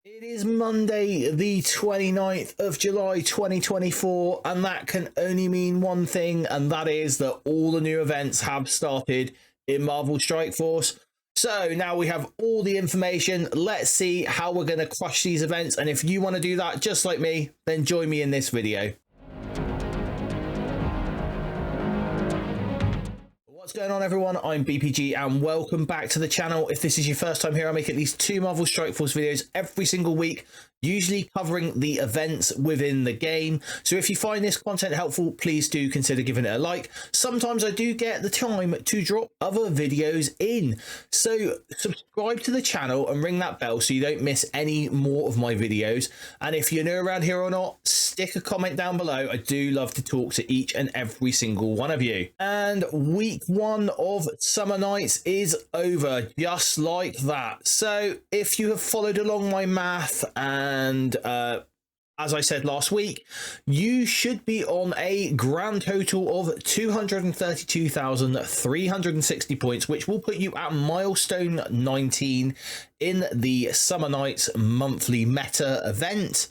It is Monday, the 29th of July 2024, and that can only mean one thing, and that is that all the new events have started in Marvel Strike Force. So now we have all the information. Let's see how we're going to crush these events, and if you want to do that just like me, then join me in this video. What's going on, everyone? I'm BPG and welcome back to the channel. If this is your first time here, I make at least 2 Marvel Strike Force videos every single week, usually covering the events within the game. So if you find this content helpful, please do consider giving it a like. Sometimes I do get the time to drop other videos in. So subscribe to the channel and ring that bell so you don't miss any more of my videos. And if you're new around here or not, stick a comment down below. I do love to talk to each and every single one of you. And week 1 of Summer Nights is over, just like that. So if you have followed along my math, and as I said last week, you should be on a grand total of 232,360 points, which will put you at milestone 19 in the Summer Nights monthly meta event.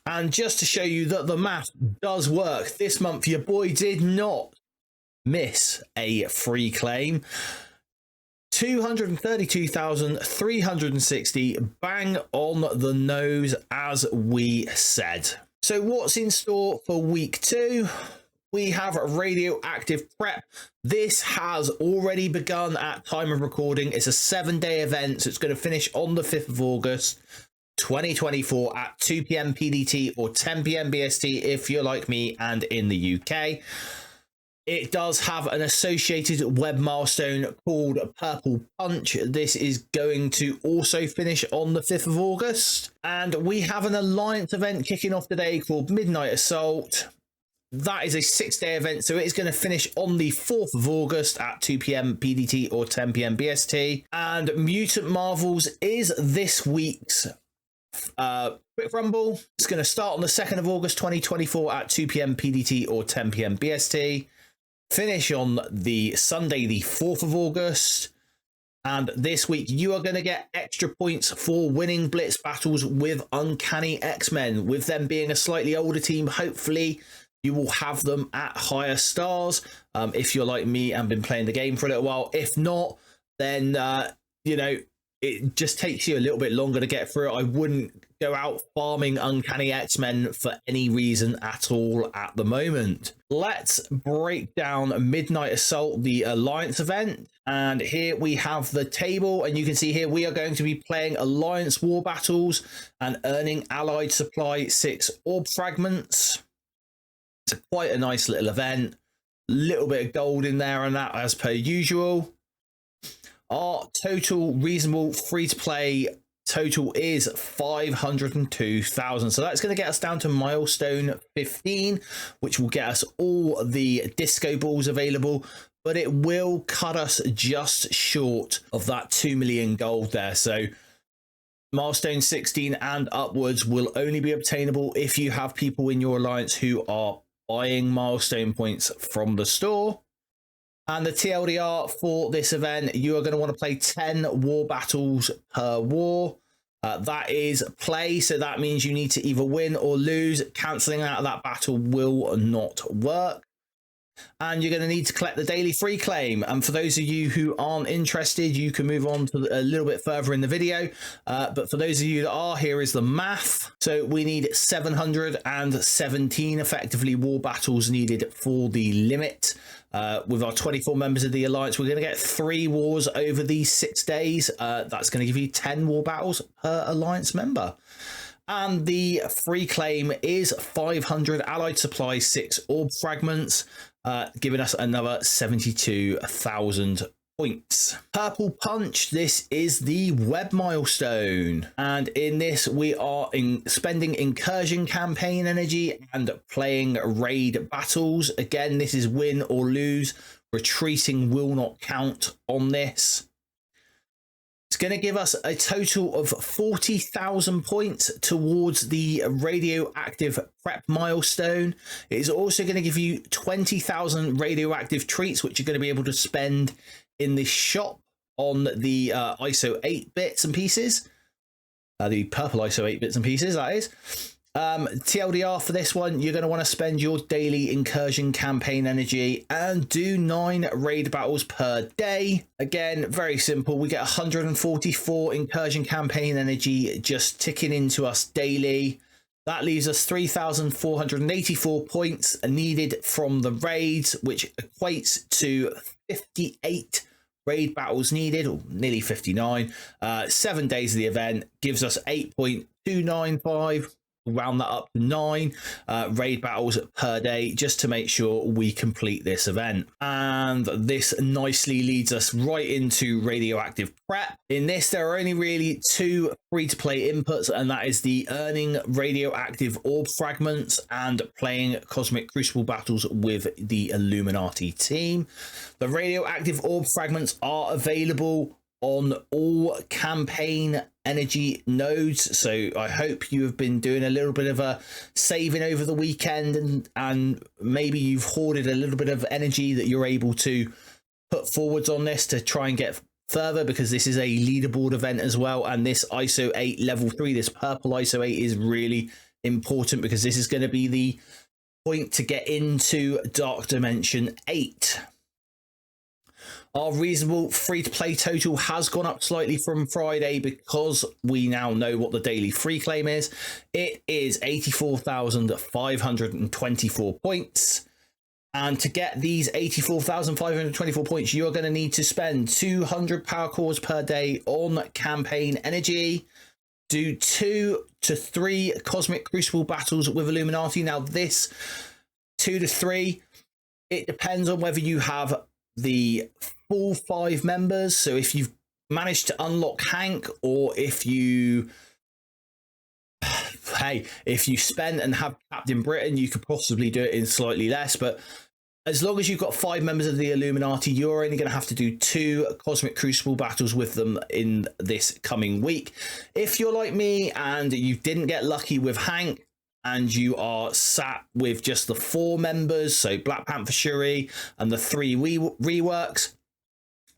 And just to show you that the math does work, this month your boy did not miss a free claim. 232,360, bang on the nose, as we said. So what's in store for week 2? We have Radioactive Prep. This has already begun at time of recording. It's a 7-day event, so it's going to finish on the 5th of August 2024 at 2 p.m. PDT or 10 p.m. BST if you're like me and in the UK. It does have an associated web milestone called Purple Punch. This is going to also finish on the 5th of August. And we have an Alliance event kicking off today called Midnight Assault. That is a 6-day event, so it is going to finish on the 4th of August at 2 p.m. PDT or 10 p.m. BST. And Mutant Marvels is this week's Quick Rumble. It's going to start on the 2nd of August 2024 at 2 p.m. PDT or 10 p.m. BST. Finish on the Sunday, the 4th of August. And this week, you are going to get extra points for winning Blitz battles with Uncanny X-Men. With them being a slightly older team, hopefully you will have them at higher stars. If you're like me and been playing the game for a little while. If not, then, you know, it just takes you a little bit longer to get through it. I wouldn't go out farming Uncanny X-Men for any reason at all at the moment. Let's break down Midnight Assault, the Alliance event. And here we have the table, and you can see here we are going to be playing Alliance war battles and earning Allied Supply 6 orb fragments. It's quite a nice little event. Little bit of gold in there and that as per usual. Our total reasonable free-to-play total is 502,000. So that's going to get us down to milestone 15, which will get us all the disco balls available, but it will cut us just short of that 2 million gold there. So milestone 16 and upwards will only be obtainable if you have people in your alliance who are buying milestone points from the store. And the TLDR for this event, you are going to want to play 10 war battles per war. That is play, so that means you need to either win or lose. Cancelling out of that battle will not work. And you're going to need to collect the daily free claim. And for those of you who aren't interested, you can move on to a little bit further in the video. But for those of you that are, here is the math. So we need 717 effectively war battles needed for the limit. With our 24 members of the Alliance, we're going to get 3 wars over these 6 days. That's going to give you 10 war battles per Alliance member. And the free claim is 500 Allied Supply 6 orb fragments, giving us another 72,000 points. Purple Punch, this is the web milestone. And in this, we are spending incursion campaign energy and playing raid battles. Again, this is win or lose. Retreating will not count on this. It's going to give us a total of 40,000 points towards the Radioactive Prep milestone. It is also going to give you 20,000 radioactive treats, which you're going to be able to spend in this shop on the ISO-8 bits and pieces. the purple ISO-8 bits and pieces, that is. TLDR for this one, you're going to want to spend your daily incursion campaign energy and do 9 raid battles per day. Again, very simple. We get 144 incursion campaign energy just ticking into us daily. That leaves us 3,484 points needed from the raids, which equates to 58 raid battles needed, or nearly 59. 7 days of the event gives us 8.295. Round that up to 9 raid battles per day, just to make sure we complete this event. And this nicely leads us right into Radioactive Prep. In this, there are only really 2 free-to-play inputs, and that is the earning radioactive orb fragments and playing cosmic crucible battles with the Illuminati team. The radioactive orb fragments are available on all campaign energy nodes, so I hope you have been doing a little bit of a saving over the weekend, and maybe you've hoarded a little bit of energy that you're able to put forwards on this to try and get further, because this is a leaderboard event as well, and this ISO-8 level 3, this purple ISO-8, is really important because this is going to be the point to get into Dark Dimension 8. Our reasonable free-to-play total has gone up slightly from Friday because we now know what the daily free claim is. It is 84,524 points. And to get these 84,524 points, you are going to need to spend 200 power cores per day on campaign energy. Do 2 to 3 cosmic crucible battles with Illuminati. Now this 2 to 3, it depends on whether you have the full 5 members. So if you've managed to unlock Hank, or if you if you spend and have Captain Britain, you could possibly do it in slightly less. But as long as you've got 5 members of the Illuminati, you're only going to have to do 2 cosmic crucible battles with them in this coming week. If you're like me and you didn't get lucky with Hank, and you are sat with just the 4 members, so Black Panther Shuri and the 3 reworks,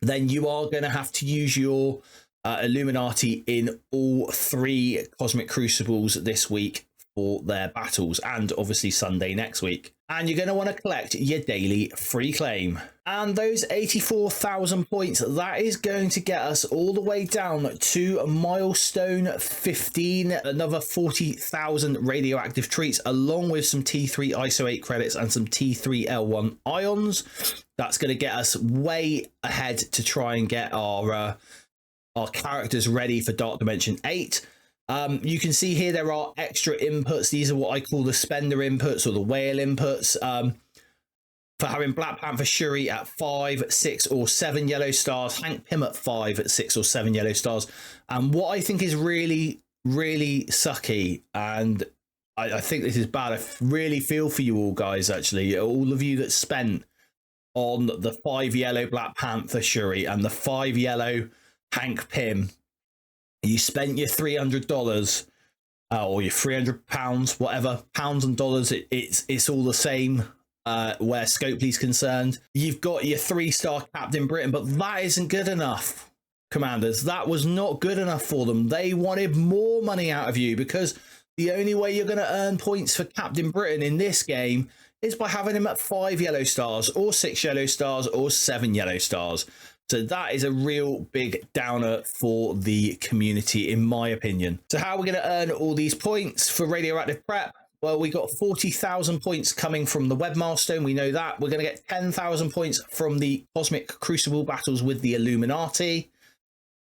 then you are going to have to use your Illuminati in all 3 Cosmic Crucibles this week for their battles, and obviously Sunday next week. And you're going to want to collect your daily free claim. And those 84,000 points, that is going to get us all the way down to Milestone 15, another 40,000 radioactive treats, along with some T3 ISO-8 credits and some T3L1 ions. That's going to get us way ahead to try and get our characters ready for Dark Dimension 8. You can see here there are extra inputs. These are what I call the spender inputs, or the whale inputs, for having Black Panther Shuri at 5, 6 or 7 yellow stars, Hank Pym at 5, 6 or 7 yellow stars. And what I think is really, really sucky, and I think this is bad, I really feel for you all guys, actually, all of you that spent on the 5 yellow Black Panther Shuri and the 5 yellow Hank Pym. You spent your $300 or your £300, whatever, pounds and dollars, it's all the same where Scopely's concerned. You've got your 3-star Captain Britain, but that isn't good enough, Commanders. That was not good enough for them. They wanted more money out of you, because the only way you're going to earn points for Captain Britain in this game is by having him at 5 yellow stars, or 6 yellow stars, or 7 yellow stars. So that is a real big downer for the community, in my opinion. So how are we going to earn all these points for Radioactive Prep? Well, we got 40,000 points coming from the web milestone. We know that. We're going to get 10,000 points from the Cosmic Crucible battles with the Illuminati.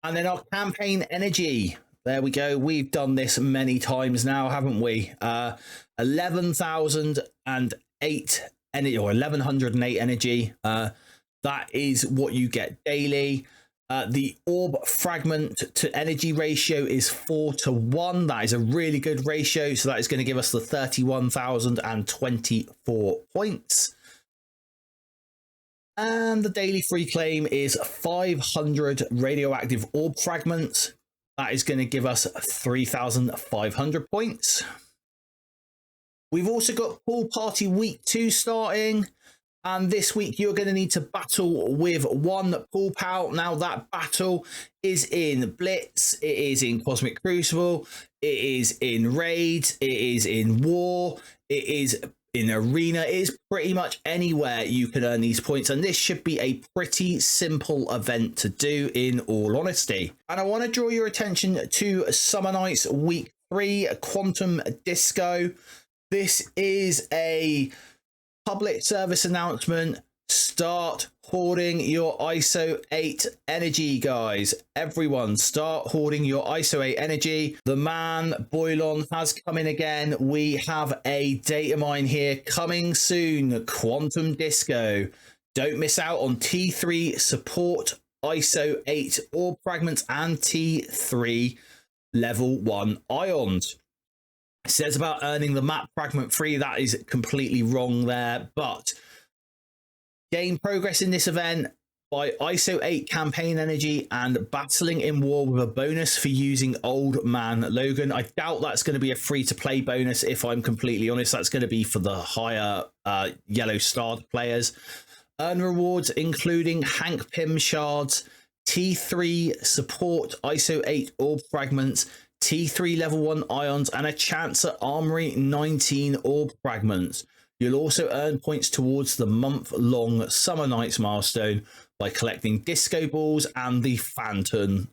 And then our campaign energy. There we go. We've done this many times now, haven't we? 11,008 energy, or 1,108 energy. That is what you get daily. The orb fragment to energy ratio is 4:1. That is a really good ratio. So that is going to give us the 31,024 points. And the daily free claim is 500 radioactive orb fragments. That is going to give us 3,500 points. We've also got Pool Party Week 2 starting. And this week, you're going to need to battle with one pool pal. Now, that battle is in Blitz, it is in Cosmic Crucible, it is in Raids, it is in War, it is in Arena. It is pretty much anywhere you can earn these points. And this should be a pretty simple event to do, in all honesty. And I want to draw your attention to Summer Nights Week 3, Quantum Disco. This is a public service announcement. Start hoarding your ISO-8 energy, guys. Everyone, start hoarding your ISO-8 energy. The man Boylon has come in again. We have a data mine here coming soon. Quantum Disco. Don't miss out on T3 support, ISO-8 orb fragments, and T3 level 1 ions. It says about earning the map fragment free. That is completely wrong there, but gain progress in this event by ISO-8 campaign energy and battling in war with a bonus for using Old Man Logan. I doubt that's going to be a free-to-play bonus, if I'm completely honest. That's going to be for the higher yellow starred players. Earn rewards including Hank Pym shards, T3 support ISO-8 orb fragments, T3 level 1 ions, and a chance at Armory 19 orb fragments. You'll also earn points towards the month-long Summer Nights milestone by collecting disco balls and the photon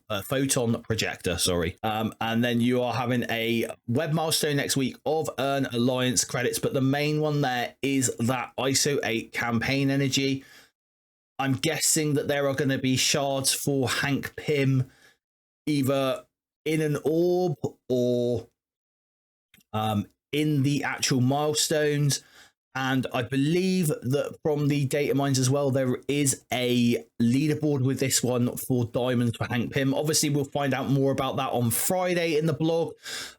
projector, and then you are having a web milestone next week of Earn Alliance credits, but the main one there is that ISO-8 campaign energy. I'm guessing that there are going to be shards for Hank Pym, either in an orb or in the actual milestones. And I believe that from the data mines as well, there is a leaderboard with this one for diamonds for Hank Pym. Obviously, we'll find out more about that on Friday in the blog.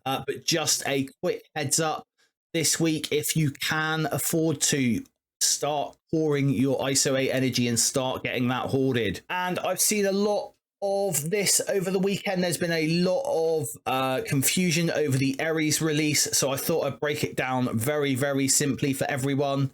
But just a quick heads up this week, if you can afford to, start pouring your ISO-8 energy and start getting that hoarded. And I've seen a lot of this over the weekend. There's been a lot of confusion over the Aries release, so I thought I'd break it down very, very simply for everyone.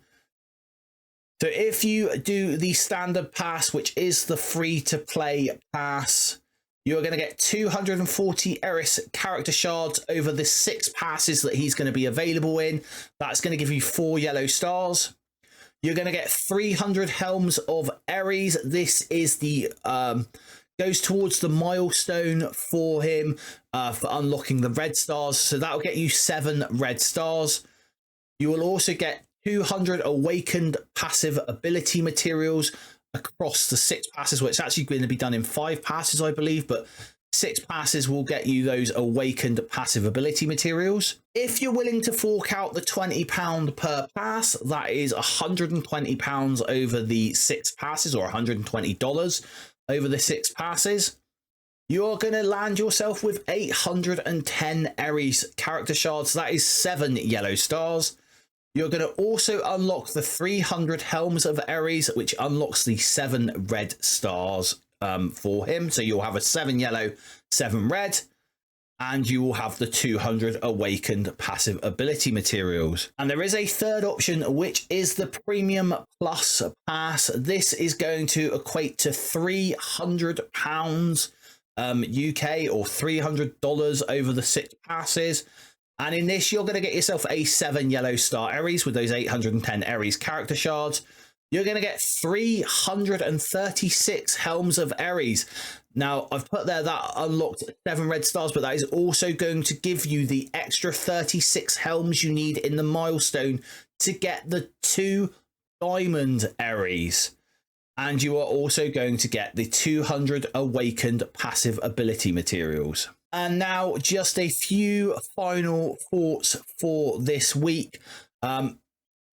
So if you do the standard pass, which is the free-to-play pass, you're going to get 240 Aries character shards over the 6 passes that he's going to be available in. That's going to give you 4 yellow stars. You're going to get 300 helms of Aries. This is the goes towards the milestone for him for unlocking the red stars. So that'll get you 7 red stars. You will also get 200 awakened passive ability materials across the 6 passes. Well, it's actually going to be done in 5 passes, I believe, but 6 passes will get you those awakened passive ability materials. If you're willing to fork out the £20 per pass, that is £120 over the 6 passes, or $120 over the 6 passes. You're going to land yourself with 810 Aries character shards. That is 7 yellow stars. You're going to also unlock the 300 helms of Aries, which unlocks the 7 red stars for him. So you'll have a 7 yellow, 7 red, and you will have the 200 awakened passive ability materials. And there is a third option, which is the Premium Plus Pass. This is going to equate to £300 UK, or $300 over the 6 passes. And in this, you're going to get yourself a 7 yellow star Aries with those 810 Aries character shards. You're going to get 336 helms of Aries. Now, I've put there that unlocked 7 red stars, but that is also going to give you the extra 36 helms you need in the milestone to get the 2 diamond Aries. And you are also going to get the 200 awakened passive ability materials. And now just a few final thoughts for this week.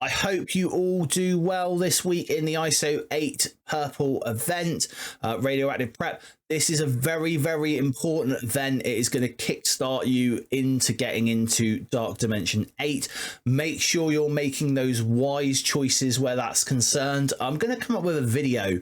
I hope you all do well this week in the ISO-8 purple event, Radioactive Prep. This is a very, very important event. It is going to kickstart you into getting into Dark Dimension 8. Make sure you're making those wise choices where that's concerned. I'm going to come up with a video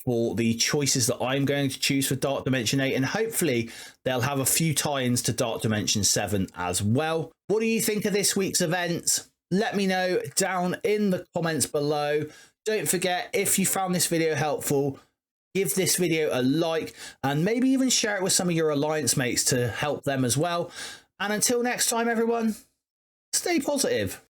for the choices that I'm going to choose for Dark Dimension 8, and hopefully they'll have a few tie-ins to Dark Dimension 7 as well. What do you think of this week's event? Let me know down in the comments below. Don't forget, if you found this video helpful, give this video a like and maybe even share it with some of your alliance mates to help them as well. And until next time, everyone, stay positive.